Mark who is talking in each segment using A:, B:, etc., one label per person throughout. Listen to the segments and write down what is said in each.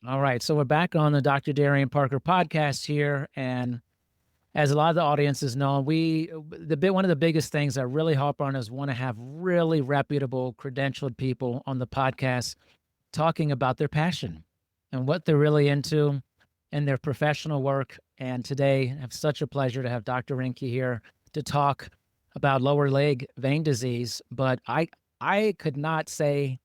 A: All right. So we're back on the Dr. Darian Parker podcast here. And as a lot of the audiences know, one of the biggest things I really harp on is want to have really reputable, credentialed people on the podcast talking about their passion and what they're really into in their professional work. And today I have such a pleasure to have Dr. Reincke here to talk about lower leg vein disease. But I could not say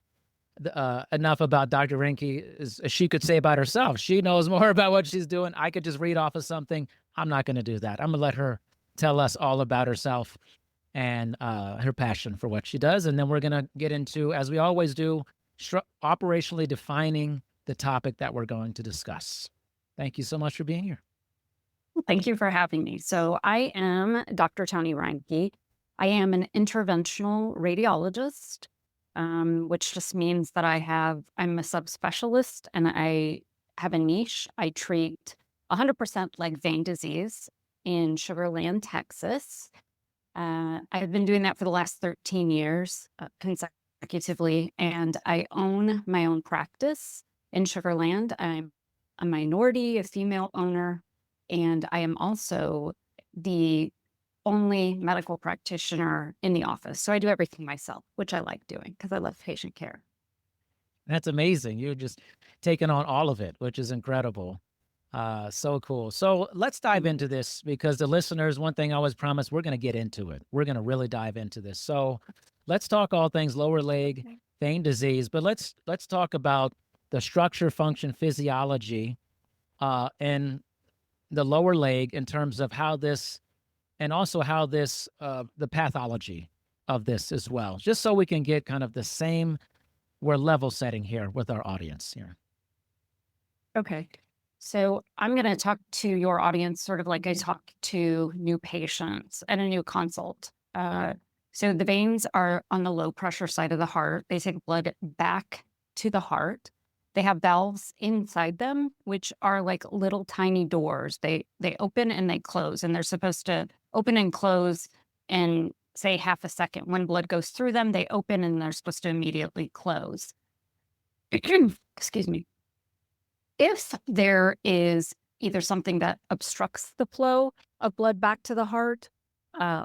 A: enough about Dr. Reincke as she could say about herself. She knows more about what she's doing. I could just read off of something. I'm not going to do that. I'm going to let her tell us all about herself and her passion for what she does. And then we're going to get into, as we always do, operationally defining the topic that we're going to discuss. Thank you so much for being here.
B: Thank you for having me. So I am Dr. Tonie Reincke. I am an interventional radiologist, which just means that I'm a subspecialist and I have a niche. I treat 100% leg vein disease in Sugar Land, Texas. I've been doing that for the last 13 years consecutively, and I own my own practice in Sugar Land. I'm a minority, a female owner, and I am also the only medical practitioner in the office. So I do everything myself, which I like doing because I love patient care.
A: That's amazing. You're just taking on all of it, which is incredible. So cool. So let's dive into this because the listeners, one thing I always promise, we're going to get into it. We're going to really dive into this. So let's talk all things lower leg vein disease, but let's talk about the structure, function, physiology in the lower leg in terms of how this, and also how this, the pathology of this as well, just so we can get kind of the same, we're level setting here with our audience here.
B: Okay. So I'm going to talk to your audience sort of like I talk to new patients at a new consult. So the veins are on the low pressure side of the heart. They take blood back to the heart. They have valves inside them, which are like little tiny doors. They open and they close, and they're supposed to open and close in, say, half a second. When blood goes through them, they open and they're supposed to immediately close. Excuse me. If there is either something that obstructs the flow of blood back to the heart,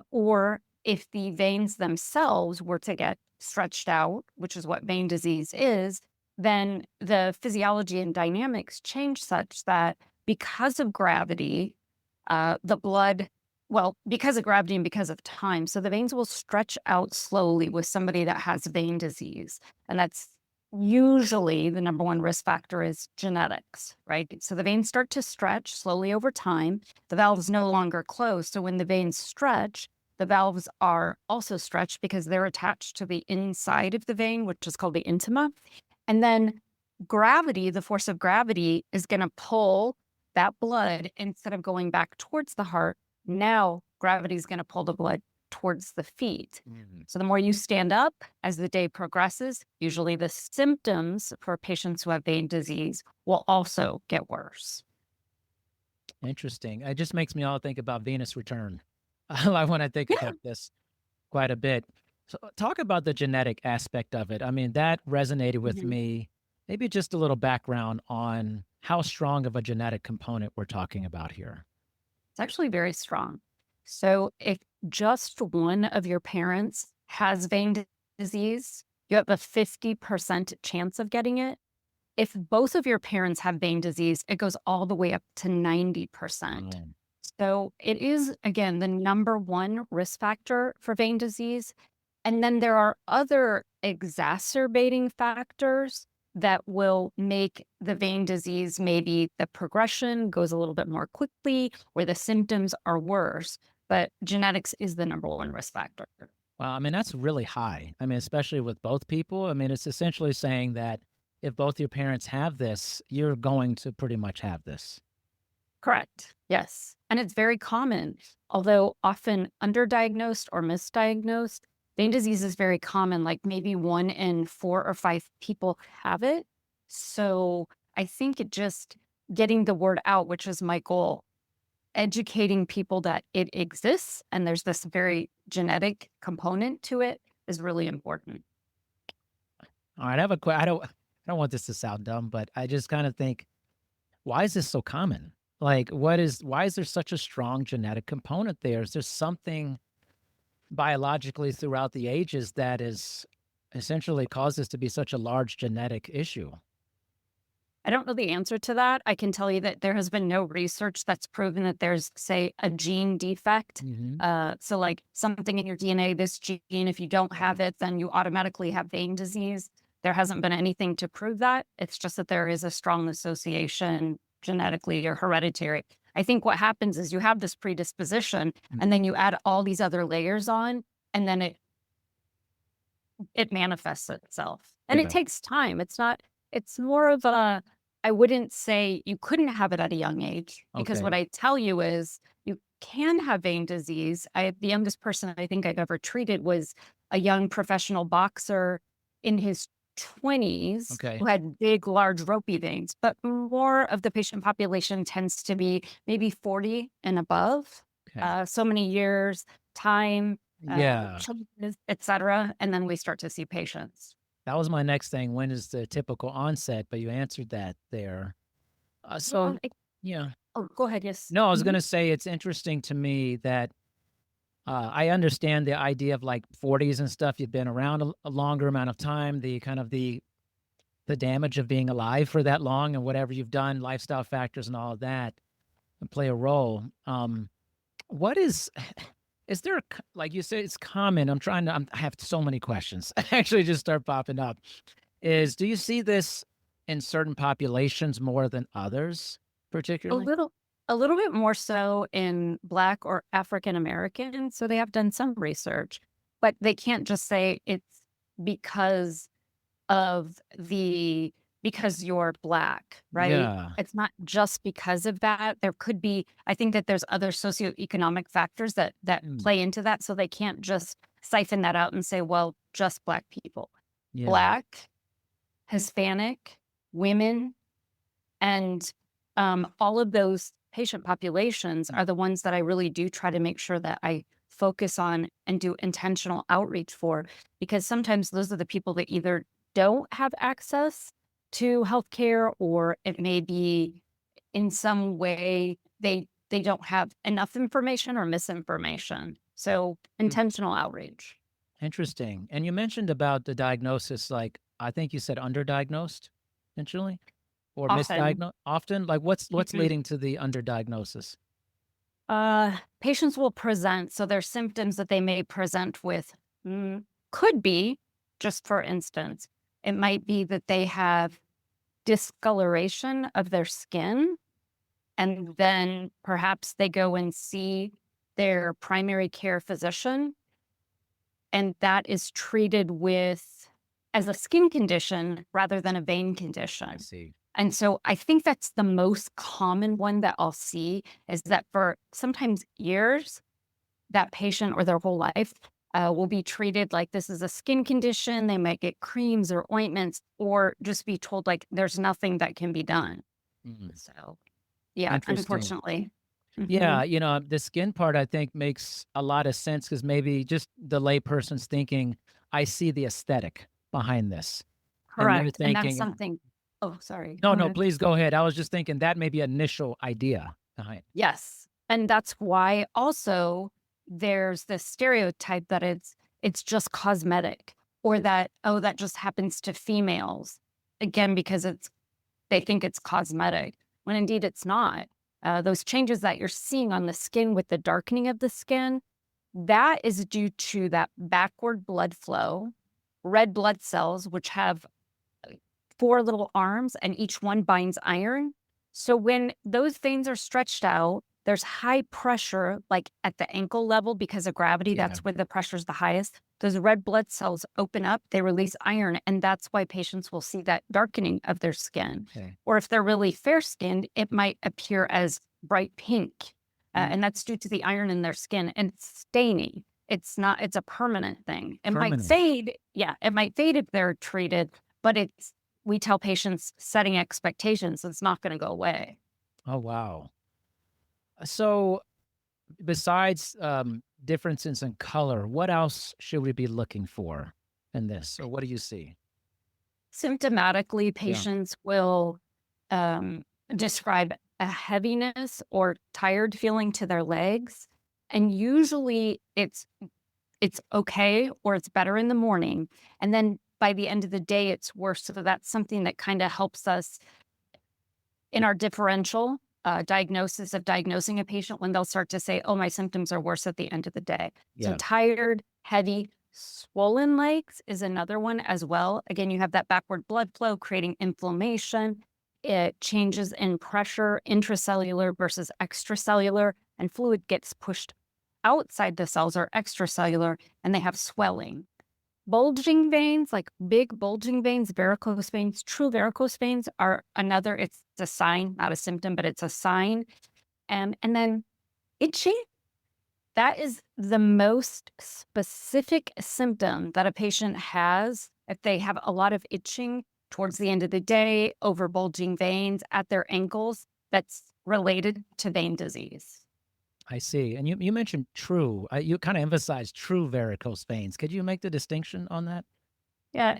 B: or if the veins themselves were to get stretched out, which is what vein disease is, then the physiology and dynamics change such that because of gravity, because of gravity and because of time, so the veins will stretch out slowly with somebody that has vein disease. And that's usually the number one risk factor is genetics, right? So the veins start to stretch slowly over time. The valves no longer close. So when the veins stretch, the valves are also stretched because they're attached to the inside of the vein, which is called the intima. And then gravity, the force of gravity, is going to pull that blood instead of going back towards the heart. Now gravity is going to pull the blood towards the feet. Mm-hmm. So the more you stand up as the day progresses, usually the symptoms for patients who have vein disease will also get worse.
A: Interesting. It just makes me all think about venous return. I want to think about this quite a bit. So talk about the genetic aspect of it. I mean, that resonated with me. Maybe just a little background on how strong of a genetic component we're talking about here.
B: It's actually very strong. So if just one of your parents has vein disease, you have a 50% chance of getting it. If both of your parents have vein disease, it goes all the way up to 90%. So it is, again, the number one risk factor for vein disease. And then there are other exacerbating factors that will make the vein disease, maybe the progression goes a little bit more quickly or the symptoms are worse. But genetics is the number one risk factor.
A: Well, I mean, that's really high. I mean, especially with both people. I mean, it's essentially saying that if both your parents have this, you're going to pretty much have this.
B: Correct. Yes. And it's very common, although often underdiagnosed or misdiagnosed. Vein disease is very common, like maybe 1 in 4 or 5 people have it. So I think it just getting the word out, which is my goal, educating people that it exists and there's this very genetic component to it is really important.
A: All right, I have a question. I don't want this to sound dumb, but I just kind of think, why is this so common? Like, why is there such a strong genetic component there? Is there something biologically throughout the ages that is essentially caused this to be such a large genetic issue?
B: I don't know the answer to that. I can tell you that there has been no research that's proven that there's, say, a gene defect.
A: Hmm.
B: So, like something in your DNA, this gene, if you don't have it, then you automatically have vein disease. There hasn't been anything to prove that. It's just that there is a strong association genetically or hereditary. I think what happens is you have this predisposition and then you add all these other layers on, and then it manifests itself. And it
A: Yeah.
B: takes time. It's more of a, I wouldn't say you couldn't have it at a young age, because what
A: Okay.
B: I tell you is you can have vein disease. The youngest person I think I've ever treated was a young professional boxer in his 20s
A: Okay.
B: who had big, large, ropey veins. But more of the patient population tends to be maybe 40 and above.
A: Okay.
B: So many years, time,
A: Yeah.
B: children, et cetera, and then we start to see patients.
A: That was my next thing. When is the typical onset? But you answered that there. So,
B: Yeah,
A: yeah.
B: oh, go ahead, yes.
A: No, I was
B: Mhm.
A: gonna say it's interesting to me that I understand the idea of like 40s and stuff. You've been around a longer amount of time. The kind of the damage of being alive for that long and whatever you've done, lifestyle factors and all of that play a role. What is there like you say it's common? I have so many questions. Actually, just start popping up. Do you see this in certain populations more than others,
B: A
A: particularly?
B: little a little bit more so in Black or African American, so they have done some research, but they can't just say it's because of the because you're Black, right?
A: Yeah.
B: It's not just because of that. There could be, I think that there's other socioeconomic factors that
A: Mm,
B: play into that, so they can't just siphon that out and say, "Well, just Black people."
A: yeah.
B: Black, Hispanic, women, and all of those patient populations
A: Mm,
B: are the ones that I really do try to make sure that I focus on and do intentional outreach for, because sometimes those are the people that either don't have access to healthcare, or it may be in some way they don't have enough information or misinformation. So
A: mm.
B: intentional outreach.
A: Interesting. And you mentioned about the diagnosis, like I think you said underdiagnosed, intentionally, or
B: Often.
A: misdiagnosed often. Like what's leading to the underdiagnosis?
B: Patients will present, so their symptoms that they may present with, could be, just for instance, it might be that they have discoloration of their skin, and then perhaps they go and see their primary care physician, and that is treated with as a skin condition rather than a vein
A: I
B: condition.
A: see.
B: And so I think that's the most common one that I'll see, is that for sometimes years, that patient or their whole life will be treated like this is a skin condition. They might get creams or ointments, or just be told like there's nothing that can be done.
A: Mm,
B: So, yeah,
A: interesting.
B: unfortunately.
A: Yeah,
B: Mhm.
A: the skin part I think makes a lot of sense because maybe just the layperson's thinking, I see the aesthetic behind this. And they're
B: Correct. And that's
A: thinking,
B: something. Oh, sorry.
A: no,
B: Go
A: no,
B: ahead.
A: please go ahead. I was just thinking that may be initial idea behind.
B: Yes. And that's why also there's this stereotype that it's just cosmetic, or that, oh, that just happens to females. Again, because they think it's cosmetic, when indeed it's not. Those changes that you're seeing on the skin with the darkening of the skin, that is due to that backward blood flow, red blood cells, which have four little arms and each one binds iron. So when those veins are stretched out, there's high pressure, like at the ankle level, because of gravity.
A: Yeah.
B: That's where the pressure is the highest. Those red blood cells open up, they release iron, and that's why patients will see that darkening of their skin.
A: Okay.
B: Or if they're really fair skinned, it might appear as bright pink.
A: Mm,
B: And that's due to the iron in their skin, and it's staining. It's not, it's a permanent thing. It might
A: permanent.
B: fade. Yeah, it might fade if they're treated, but we tell patients setting expectations, it's not going to go away.
A: Oh, wow. So besides differences in color, what else should we be looking for in this? Or what do you see?
B: Symptomatically,
A: Yeah.
B: patients will describe a heaviness or tired feeling to their legs, and usually it's okay or it's better in the morning, and then by the end of the day, it's worse. So that's something that kind of helps us in our differential diagnosis of diagnosing a patient when they'll start to say, "Oh, my symptoms are worse at the end of the day." So
A: Yeah.
B: tired, heavy, swollen legs is another one as well. Again, you have that backward blood flow creating inflammation. It changes in pressure, intracellular versus extracellular, and fluid gets pushed outside the cells or extracellular, and they have swelling. Bulging veins, like big bulging veins, varicose veins, true varicose veins are another, it's a sign, not a symptom, but it's a sign. And then itching, that is the most specific symptom that a patient has if they have a lot of itching towards the end of the day, over bulging veins at their ankles, that's related to vein disease.
A: I see. And you mentioned true. You kind of emphasized true varicose veins. Could you make the distinction on that?
B: Yeah,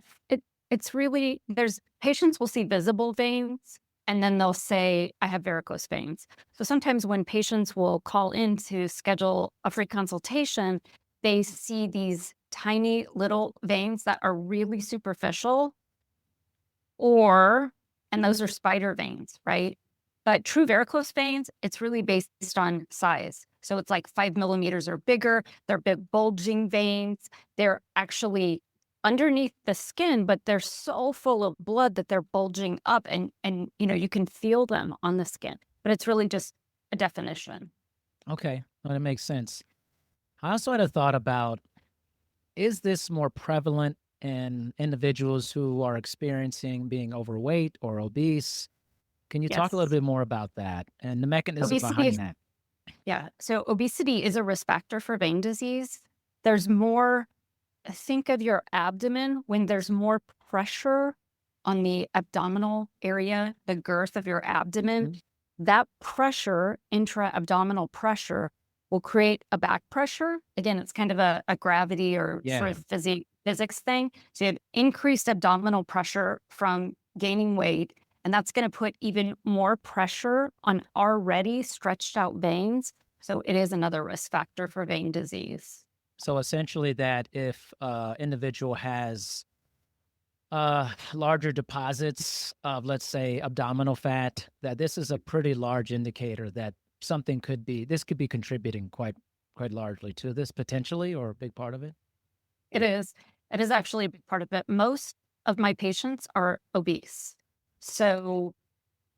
B: it's really there's patients will see visible veins and then they'll say, "I have varicose veins." So sometimes when patients will call in to schedule a free consultation, they see these tiny little veins that are really superficial or and those are spider veins, right? But true varicose veins, it's really based on size. So it's like 5 millimeters or bigger. They're big bulging veins. They're actually underneath the skin, but they're so full of blood that they're bulging up and you can feel them on the skin. But it's really just a definition.
A: Okay. Well, that makes sense. I also had a thought about, is this more prevalent in individuals who are experiencing being overweight or obese? Can you talk a little
B: Yes.
A: bit more about that and the mechanism
B: Obesity
A: behind
B: is
A: that?
B: yeah. So obesity is a risk factor for vein disease. There's more think of your abdomen when there's more pressure on the abdominal area, the girth of your abdomen.
A: Mhm.
B: That pressure, intra-abdominal pressure, will create a back pressure. Again, it's kind of a gravity or sort
A: Yeah.
B: of physics thing. So you have increased abdominal pressure from gaining weight, and that's going to put even more pressure on already stretched out veins. So it is another risk factor for vein disease.
A: So essentially, that if individual has larger deposits of, let's say, abdominal fat, that this is a pretty large indicator that this could be contributing quite largely to this potentially, or a big part of it.
B: It is. It is actually a big part of it. Most of my patients are obese. So,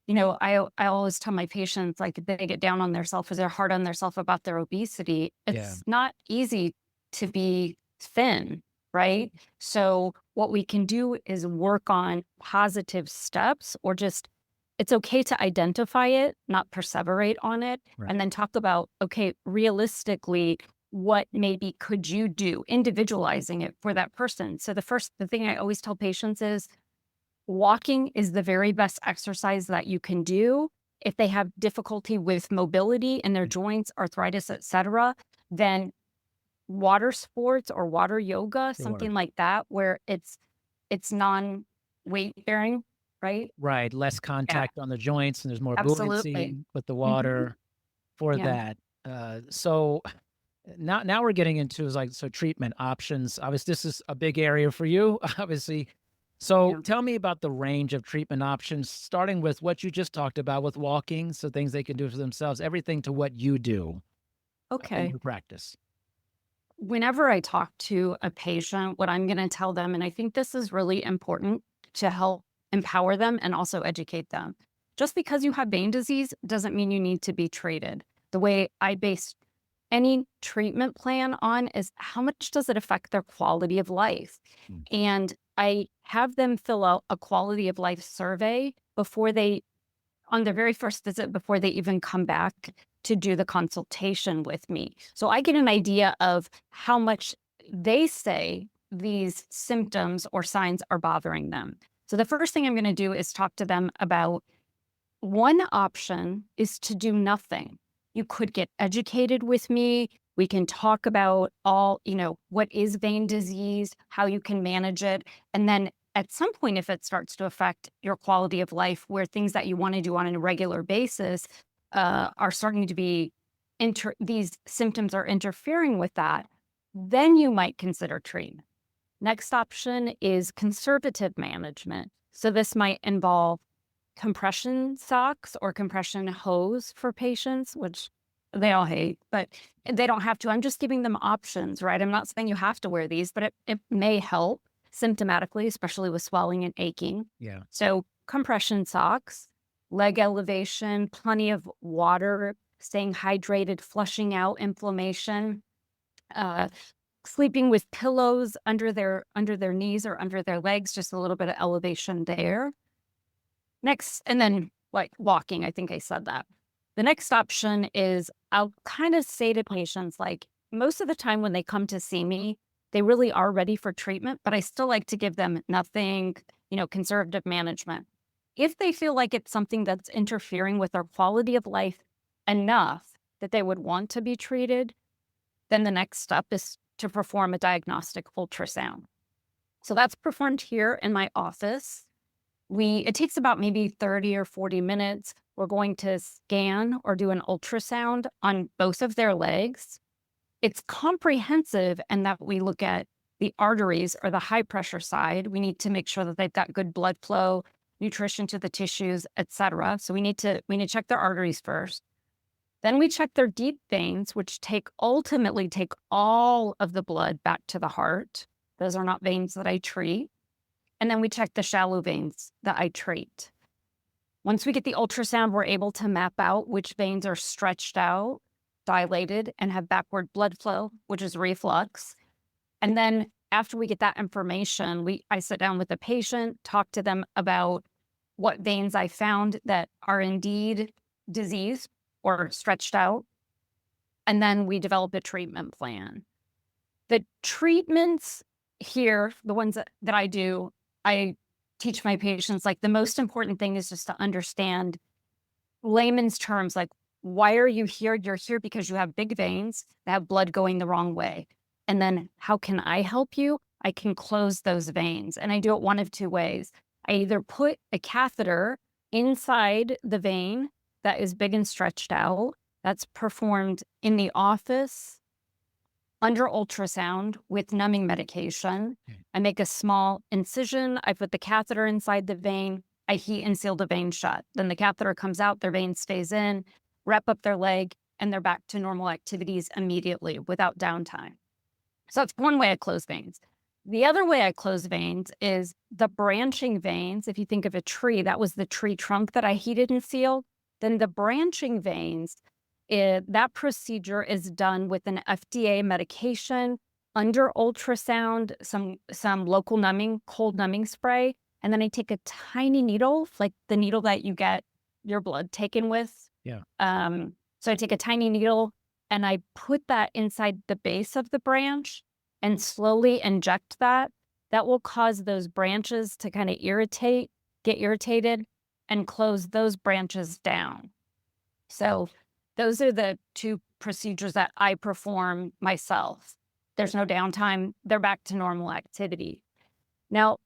B: I always tell my patients, like, if they get down on themselves or they're hard on themselves about their obesity,
A: Yeah.
B: it's not easy to be thin, right? So, what we can do is work on positive steps or just it's okay to identify it, not perseverate on it,
A: Right.
B: and then talk about, okay, realistically, what maybe could you do, individualizing it for that person. So the thing I always tell patients is walking is the very best exercise that you can do. If they have difficulty with mobility in their
A: Mm.
B: joints, arthritis, etc., then water sports or water yoga,
A: Sure.
B: something like that, where it's non weight bearing, right?
A: Right. Less
B: Yeah,
A: contact on the joints, and there's more
B: absolutely.
A: buoyancy with the
B: Mhm.
A: water for
B: Yeah.
A: that. So now we're getting into is like, so treatment options. Obviously, this is a big area for you, obviously. So
B: Yeah.
A: tell me about the range of treatment options, starting with what you just talked about with walking, so things they can do for themselves, everything to what you do in
B: Okay.
A: your practice.
B: Whenever I talk to a patient, what I'm going to tell them, and I think this is really important to help empower them and also educate them. Just because you have vein disease doesn't mean you need to be treated. The way I base any treatment plan on is how much does it affect their quality of life?
A: Mm.
B: And I have them fill out a quality of life survey before they on their very first visit before they even come back to do the consultation with me. So I get an idea of how much they say these symptoms or signs are bothering them. So the first thing I'm going to do is talk to them about one option is to do nothing. You could get educated with me. We can talk about what is vein disease, how you can manage it. And then at some point, if it starts to affect your quality of life, where things that you want to do on a regular basis are starting to be these symptoms are interfering with that, then you might consider treatment. Next option is conservative management. So this might involve compression socks or compression hose for patients, which they all hate, but they don't have to. I'm just giving them options, right? I'm not saying you have to wear these, but it may help symptomatically, especially with swelling and aching.
A: Yeah.
B: So compression socks, leg elevation, plenty of water, staying hydrated, flushing out inflammation, uh, sleeping with pillows under their knees or under their legs, just a little bit of elevation there. Next, and then like walking, I think I said that. The next option is I'll kind of say to patients, like, most of the time when they come to see me, they really are ready for treatment, but I still like to give them nothing, conservative management. If they feel like it's something that's interfering with their quality of life enough that they would want to be treated, then the next step is to perform a diagnostic ultrasound. So that's performed here in my office. It takes about maybe 30 or 40 minutes. We're going to scan or do an ultrasound on both of their legs. It's comprehensive in that we look at the arteries or the high pressure side. We need to make sure that they've got good blood flow, nutrition to the tissues, etc. So we need to check their arteries first. Then we check their deep veins, which ultimately take all of the blood back to the heart. Those are not veins that I treat. And then we check the shallow veins that I treat. Once we get the ultrasound, we're able to map out which veins are stretched out, dilated, and have backward blood flow, which is reflux. And then after we get that information, I sit down with the patient, talk to them about what veins I found that are indeed diseased or stretched out. And then we develop a treatment plan. The treatments here, the ones that I do, I teach my patients, like, the most important thing is just to understand layman's terms, like, why are you here? You're here because you have big veins that have blood going the wrong way. And then how can I help you? I can close those veins. And I do it one of two ways. I either put a catheter inside the vein that is big and stretched out. That's performed in the office under ultrasound with numbing medication. I make a small incision. I put the catheter inside the vein. I heat and seal the vein shut. Then the catheter comes out, their vein stays in, wrap up their leg, and they're back to normal activities immediately without downtime. So that's one way I close veins. The other way I close veins is the branching veins. If you think of a tree, that was the tree trunk that I heated and sealed. Then the branching veins, that procedure is done with an FDA medication under ultrasound, some local numbing, cold numbing spray. And then I take a tiny needle, like the needle that you get your blood taken with.
A: Yeah.
B: So I take a tiny needle and I put that inside the base of the branch and slowly inject that. That will cause those branches to kind of get irritated, and close those branches down. So those are the two procedures that I perform myself. There's no downtime. They're back to normal activity. Now,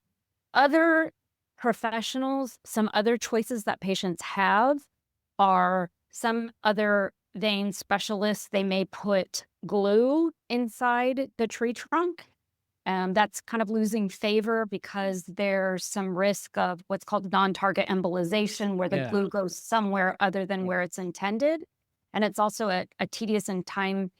B: other professionals, some other choices that patients have are some other vein specialists. They may put glue inside the tree trunk. That's kind of losing favor because there's some risk of what's called non-target embolization, where the
A: Yeah.
B: glue goes somewhere other than where it's intended. And it's also a tedious and time,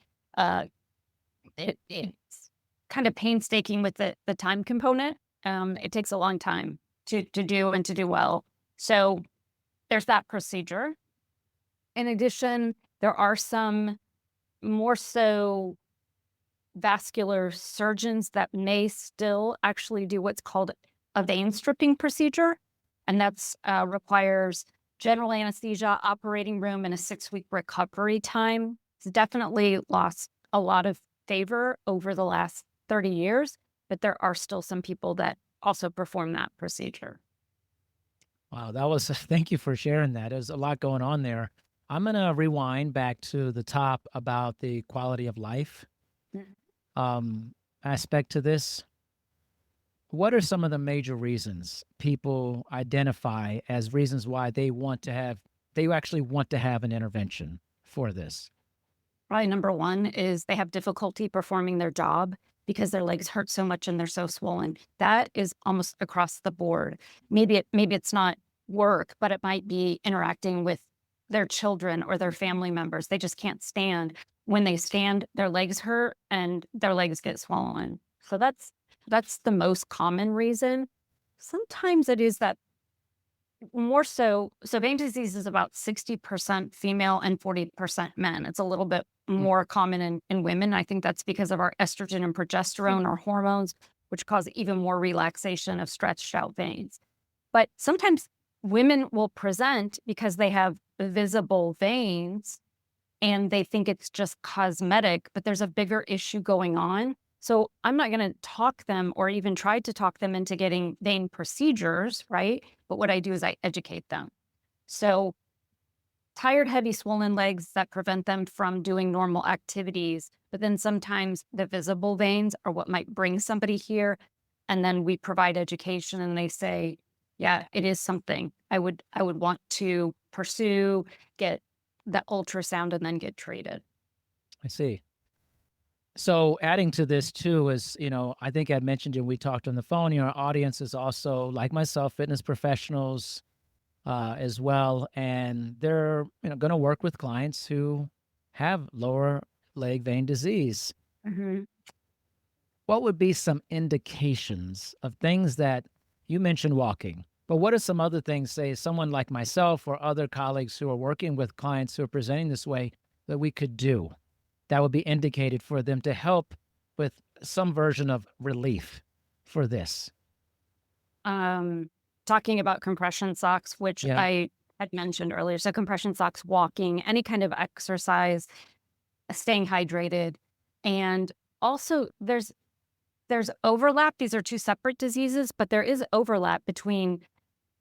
B: it's kind of painstaking with the time component. It takes a long time to do and to do well. So there's that procedure. In addition, there are some more so vascular surgeons that may still actually do what's called a vein stripping procedure. And that's requires general anesthesia, operating room, and a 6-week recovery time. It's definitely lost a lot of favor over the last 30 years, but there are still some people that also perform that procedure.
A: Wow, that was thank you for sharing that. There's a lot going on there. I'm gonna rewind back to the top about the quality of life
B: Mhm.
A: aspect to this. what are some of the major reasons people identify as reasons why they actually want to have an intervention for this?
B: Probably number one is they have difficulty performing their job because their legs hurt so much and they're so swollen. That is almost across the board. Maybe it's not work, but it might be interacting with their children or their family members. They just can't stand. When they stand, their legs hurt and their legs get swollen. So that's the most common reason. Sometimes it is that more so vein disease is about 60% female and 40% men. It's a little bit
A: Mm.
B: more common in women. I think that's because of our estrogen and progesterone, our hormones, which cause even more relaxation of stretched out veins. But sometimes women will present because they have visible veins and they think it's just cosmetic, but there's a bigger issue going on. So I'm not going to talk them or even try to talk them into getting vein procedures, right? But what I do is I educate them. So tired, heavy, swollen legs that prevent them from doing normal activities. But then sometimes the visible veins are what might bring somebody here. And then we provide education and they say, yeah, it is something I would want to pursue, get the ultrasound and then get treated.
A: I see. So adding to this too is, I think I mentioned and we talked on the phone, our audience is also like myself, fitness professionals as well. And they're, going to work with clients who have lower leg vein disease.
B: Mhm.
A: What would be some indications of things that you mentioned walking, but what are some other things, say someone like myself or other colleagues who are working with clients who are presenting this way that we could do that would be indicated for them to help with some version of relief for this?
B: Um, Talking about compression socks, which
A: Yeah.
B: I had mentioned earlier. So compression socks, walking, any kind of exercise, staying hydrated. And also there's overlap. These are two separate diseases, but there is overlap between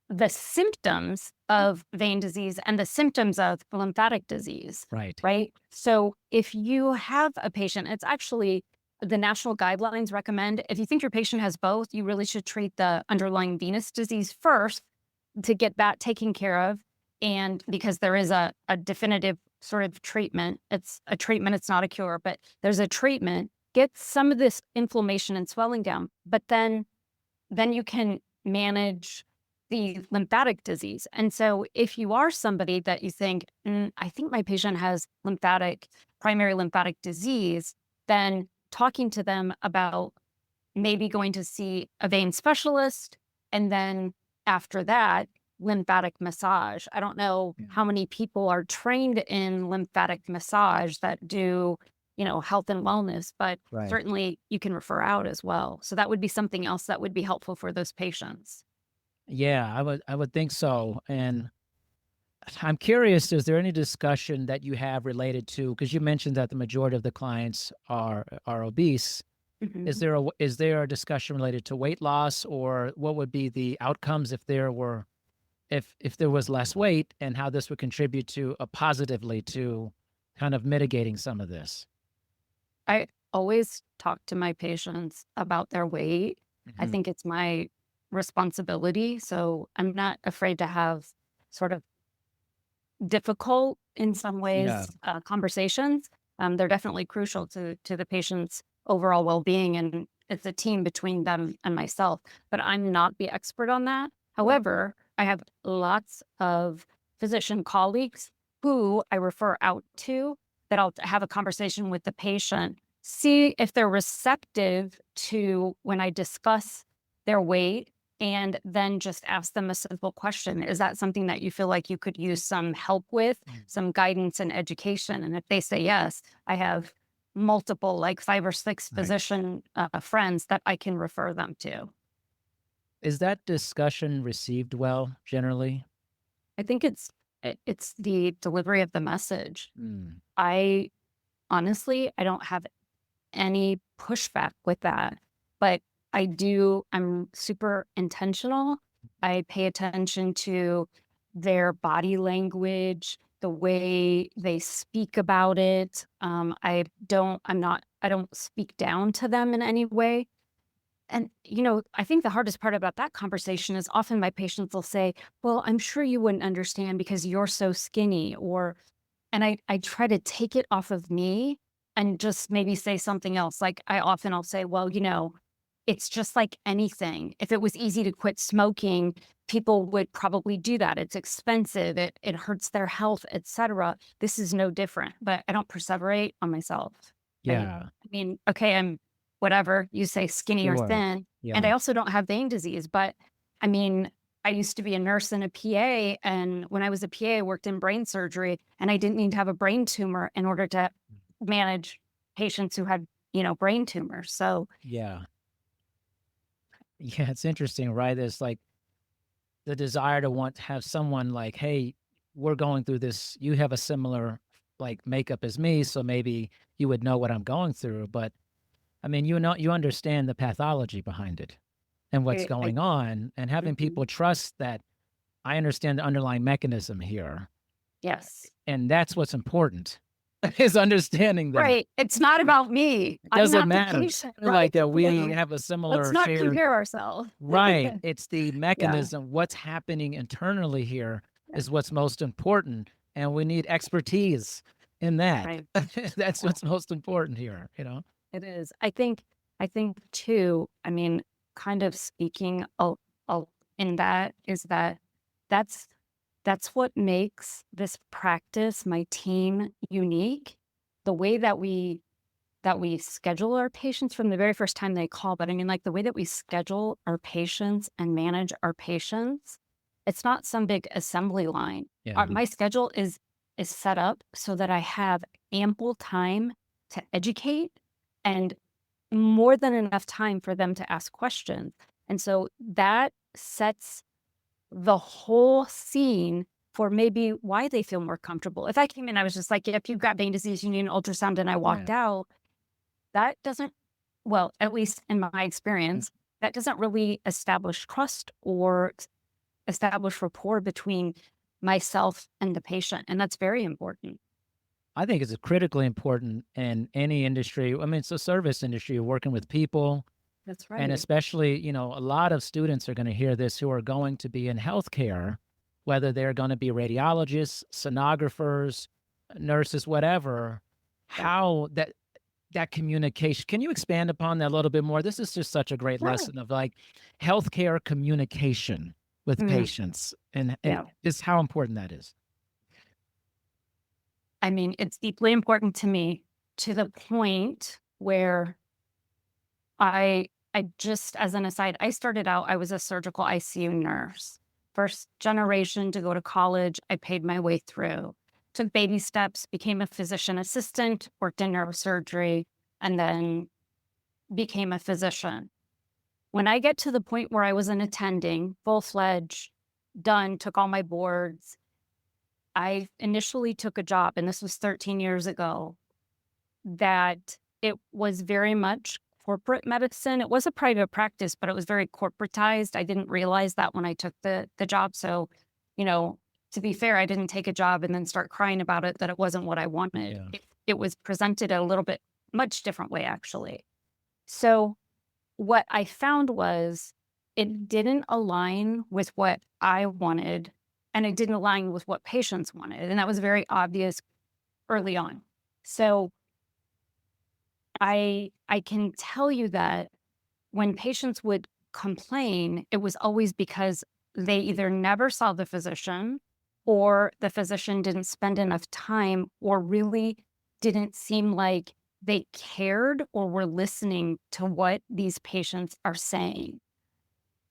B: the symptoms of vein disease and the symptoms of lymphatic disease,
A: Right.
B: right? So if you have a patient, it's actually the national guidelines recommend if you think your patient has both, you really should treat the underlying venous disease first to get that taken care of. And because there is a definitive sort of treatment, it's a treatment, it's not a cure, but there's a treatment, get some of this inflammation and swelling down. But then you can manage the lymphatic disease. And so if you are somebody that you think, I think my patient has primary lymphatic disease, then talking to them about maybe going to see a vein specialist. And then after that, lymphatic massage. I don't know
A: Yeah.
B: how many people are trained in lymphatic massage that do, health and wellness, but
A: Right.
B: certainly you can refer out as well. So that would be something else that would be helpful for those patients.
A: Yeah, I would think so. And I'm curious, is there any discussion that you have related to, because you mentioned that the majority of the clients are obese. Is
B: Mhm.
A: there a discussion related to weight loss, or what would be the outcomes if there was less weight, and how this would contribute to positively to kind of mitigating some of this?
B: I always talk to my patients about their weight. I
A: Mhm.
B: think it's my responsibility. So I'm not afraid to have sort of difficult in some
A: Yeah.
B: ways conversations. They're definitely crucial to the patient's overall well-being, and it's a team between them and myself. But I'm not the expert on that. However, I have lots of physician colleagues who I refer out to that I'll have a conversation with the patient, see if they're receptive to when I discuss their weight and then just ask them a simple question. Is that something that you feel like you could use some help with,
A: Mm.
B: some guidance and education? And if they say yes, I have multiple, like 5 or 6
A: Right.
B: physician friends that I can refer them to.
A: Is that discussion received well generally?
B: I think it's the delivery of the message.
A: Mm.
B: I honestly, I don't have any pushback with that. But I'm super intentional. I pay attention to their body language, the way they speak about it. I don't speak down to them in any way. And, I think the hardest part about that conversation is often my patients will say, well, I'm sure you wouldn't understand because you're so skinny, and I try to take it off of me and just maybe say something else. Like I'll say, well, it's just like anything. If it was easy to quit smoking, people would probably do that. It's expensive. It hurts their health, etc. This is no different, but I don't perseverate on myself. Right.
A: Yeah,
B: I mean, okay, I'm whatever you say, skinny or
A: sure.
B: thin. And
A: Yeah.
B: I also don't have vein disease, but I mean, I used to be a nurse and a PA. And when I was a PA, I worked in brain surgery and I didn't need to have a brain tumor in order to manage patients who had, brain tumors. So,
A: Yeah. Yeah, it's interesting, right? It's like the desire to want to have someone like, "Hey, we're going through this. You have a similar, like, makeup as me, so maybe you would know what I'm going through." But, I mean, you understand the pathology behind it and what's
B: I
A: going on, and having
B: mhm.
A: people trust that I understand the underlying mechanism here,
B: Yes.
A: and that's what's important, is understanding that.
B: Right. It's not about me.
A: It
B: I'm
A: doesn't
B: not the
A: matter,
B: patient,
A: like,
B: right?
A: that we
B: Yeah.
A: have a
B: Let's
A: similar
B: not
A: shared.
B: compare ourselves.
A: Right, it's the
B: Yeah.
A: mechanism, what's happening internally here
B: Yeah.
A: is what's most important, and we need expertise in that.
B: Right.
A: That's
B: Yeah.
A: what's most important here, you know?
B: It is. I think too, I mean, kind of speaking in that is that that's that's what makes this practice, my team unique. The way that we schedule our patients from the very first time they call, but I mean like the way that we schedule our patients and manage our patients, it's not some big assembly line.
A: Yeah,
B: My schedule is set up so that I have ample time to educate and more than enough time for them to ask questions. And so that sets the whole scene for maybe why they feel more comfortable. If I came in, I was just like, yep, you've got vein disease, you need an ultrasound, and I
A: yeah.
B: walked out, that doesn't, well, at least in my
A: Mm.
B: experience, that doesn't really establish trust or establish rapport between myself and the patient. And that's very important.
A: I think it's critically important in any industry. I mean, it's a service industry, you're working with people,
B: That's
A: and
B: right.
A: especially, a lot of students are gonna hear this who are going to be in healthcare, whether they're gonna be radiologists, sonographers, nurses, whatever,
B: Yeah.
A: how that communication. Can you expand upon that a little bit more? This is just such a great
B: Sure.
A: lesson of like healthcare communication with
B: Mm,
A: patients and
B: yeah.
A: just how important that is.
B: I mean, it's deeply important to me to the point where I just as an aside, I started out, I was a surgical ICU nurse. First generation to go to college, I paid my way through. Took baby steps, became a physician assistant, worked in neurosurgery, and then became a physician. When I get to the point where I was an attending, full-fledged, done, took all my boards, I initially took a job, and this was 13 years ago, that it was very much corporate medicine. It was a private practice, but it was very corporatized. I didn't realize that when I took the job. So, you know, to be fair, I didn't take a job and then start crying about it that it wasn't what I wanted.
A: Yeah.
B: It was presented a little bit much different way, actually. So what I found was it didn't align with what I wanted, and it didn't align with what patients wanted. And that was very obvious early on. So I can tell you that when patients would complain, it was always because they either never saw the physician or the physician didn't spend enough time or really didn't seem like they cared or were listening to what these patients are saying.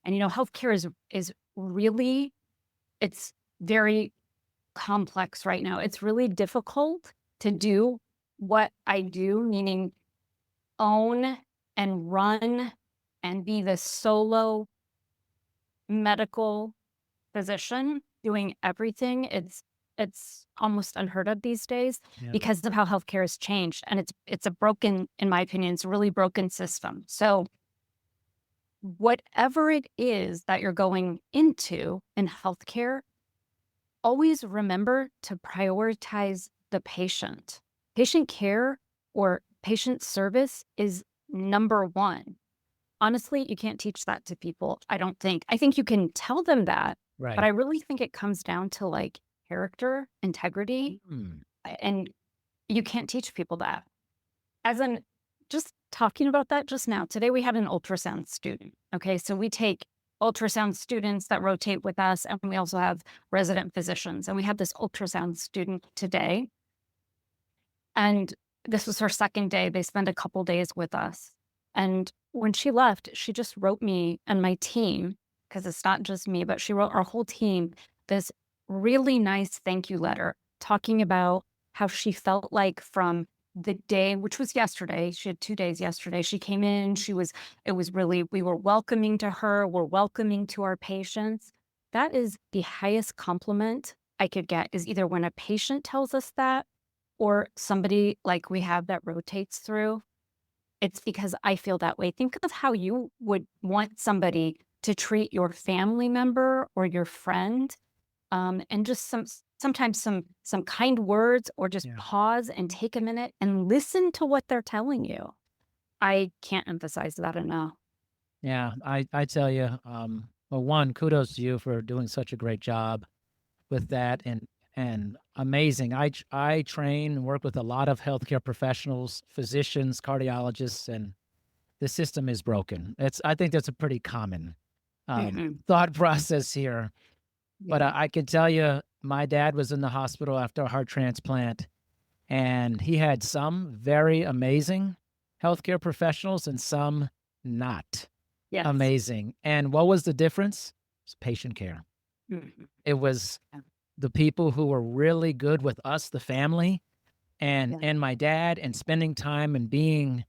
B: And healthcare is really it's very complex right now. It's really difficult to do what I do, meaning own and run and be the solo medical physician doing everything. It's almost unheard of these days
A: Yeah.
B: because of how healthcare has changed. And it's a broken, in my opinion, it's a really broken system. So whatever it is that you're going into in healthcare, always remember to prioritize the patient. Patient care or patient service is number one. honestly, you can't teach that to people, I don't think. I think you can tell them that, but
A: Right.
B: I really think it comes down to, like, character, integrity,
A: Mm.
B: and you can't teach people that. As in, just talking about that just now, today we had an ultrasound student. Okay. So we take ultrasound students that rotate with us, and we also have resident physicians. And we had this ultrasound student today. And this was her second day. They spent a couple days with us. And when she left, she just wrote me and my team, because it's not just me, but she wrote our whole team this really nice thank you letter talking about how she felt like from the day, which was yesterday, she had 2 days yesterday. She came in, it was really, we were welcoming to her, we're welcoming to our patients. That is the highest compliment I could get, is either when a patient tells us that or somebody like we have that rotates through. It's because I feel that way. Think of how you would want somebody to treat your family member or your friend, and just sometimes some kind words, or just
A: Yeah.
B: pause and take a minute and listen to what they're telling you. I can't emphasize that enough.
A: Yeah. I tell you, well, one, kudos to you for doing such a great job with that, and amazing. I train and work with a lot of healthcare professionals, physicians, cardiologists, and the system is broken. I think that's a pretty common
B: Mhm.
A: thought process here. But
B: Yeah.
A: I can tell you, my dad was in the hospital after a heart transplant, and he had some very amazing healthcare professionals and some not
B: Yes.
A: amazing. And what was the difference? It's patient care.
B: Mhm.
A: It was
B: Yeah.
A: the people who were really good with us, the family, and
B: Yeah.
A: and my dad, and spending time and being,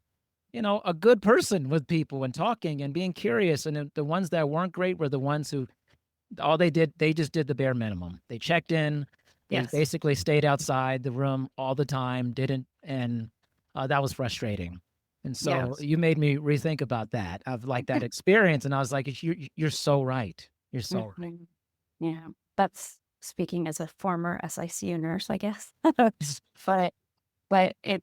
A: a good person with people and talking and being curious. And the ones that weren't great were the ones who all they just did the bare minimum. They checked in, they
B: Yes.
A: basically stayed outside the room all the time, didn't, and that was frustrating. And so
B: Yes.
A: you made me rethink about that, of like that experience. And I was like, you're so right. You're so right.
B: Mhm. Yeah. That's speaking as a former SICU nurse, I guess. But it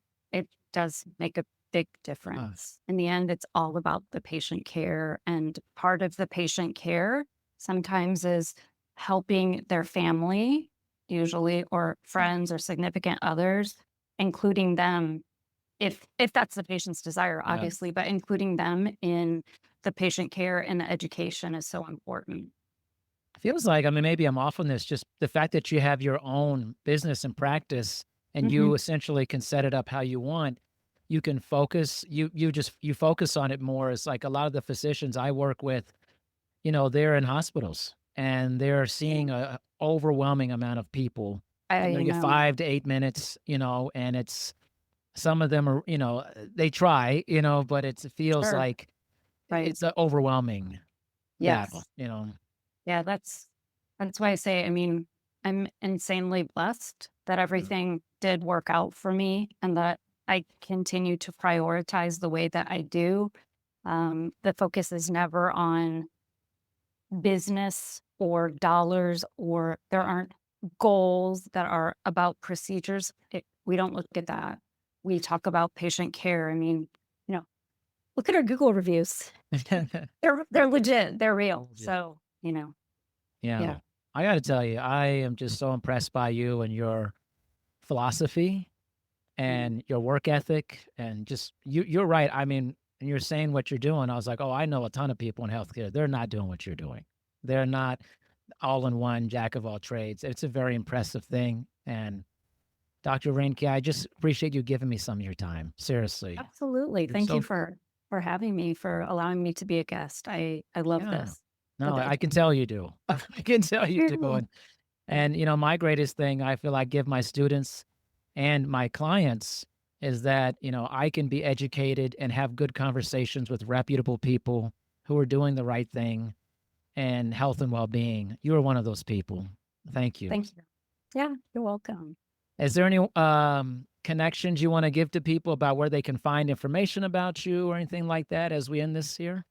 B: does make a big
A: Uh,
B: difference. In the end, it's all about the patient care, and part of the patient care sometimes is helping their family, usually, or friends or significant others, including them, if that's the patient's desire,
A: yeah.
B: obviously, but including them in the patient care and the education is so important.
A: Feels like, I mean, maybe I'm off on this, just the fact that you have your own business and practice and
B: Mhm.
A: you essentially can set it up how you want. You can focus, you focus on it more. It's like a lot of the physicians I work with, they're in hospitals and they're
B: Yeah.
A: seeing a overwhelming amount of people. And they
B: I
A: get
B: know.
A: 5 to 8 minutes, and it's some of them are, they try, but it feels
B: Sure.
A: like
B: Right.
A: it's an overwhelming battle,
B: Yes.
A: you know.
B: Yeah, that's why I say, I mean, I'm insanely blessed that
A: Mm.
B: everything did work out for me and that I continue to prioritize the way that I do. The focus is never on business or dollars, or there aren't goals that are about procedures. We don't look at that. We talk about patient care. I mean, you know, look at our Google reviews. They're legit. They're real.
A: Legit.
B: So,
A: Yeah.
B: yeah.
A: I gotta tell you, I am just so impressed by you and your philosophy
B: Mm.
A: and your work ethic, and just you're right. I mean, and you're saying what you're doing. I was like, oh, I know a ton of people in healthcare. They're not doing what you're doing. They're not all in one, jack of all trades. It's a very impressive thing. And Dr. Reincke, I just appreciate you giving me some of your time. Seriously.
B: Absolutely.
A: You're
B: Thank you
A: so
B: for having me, for allowing me to be a guest. I love
A: yeah.
B: this for
A: No,
B: the
A: I can tell you do. I can tell you do.
B: education.
A: And my greatest thing I feel I give my students and my clients is that, I can be educated and have good conversations with reputable people who are doing the right thing and health and well-being. You are one of those people. Thank you.
B: Thank you. Yeah, you're welcome.
A: Is there any connections you want to give to people about where they can find information about you or anything like that as we end this here?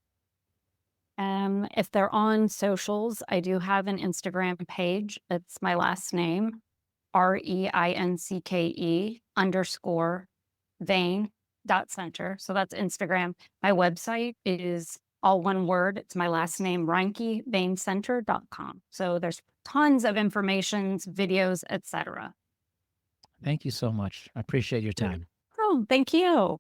B: If they're on socials, I do have an Instagram page. It's my last name, Reincke _vein dot center. So that's Instagram. My website is all one word. It's my last name, ReinckeVeinCenter.com. So there's tons of informations, videos, etc.
A: Thank you so much. I appreciate your time.
B: Oh, thank you.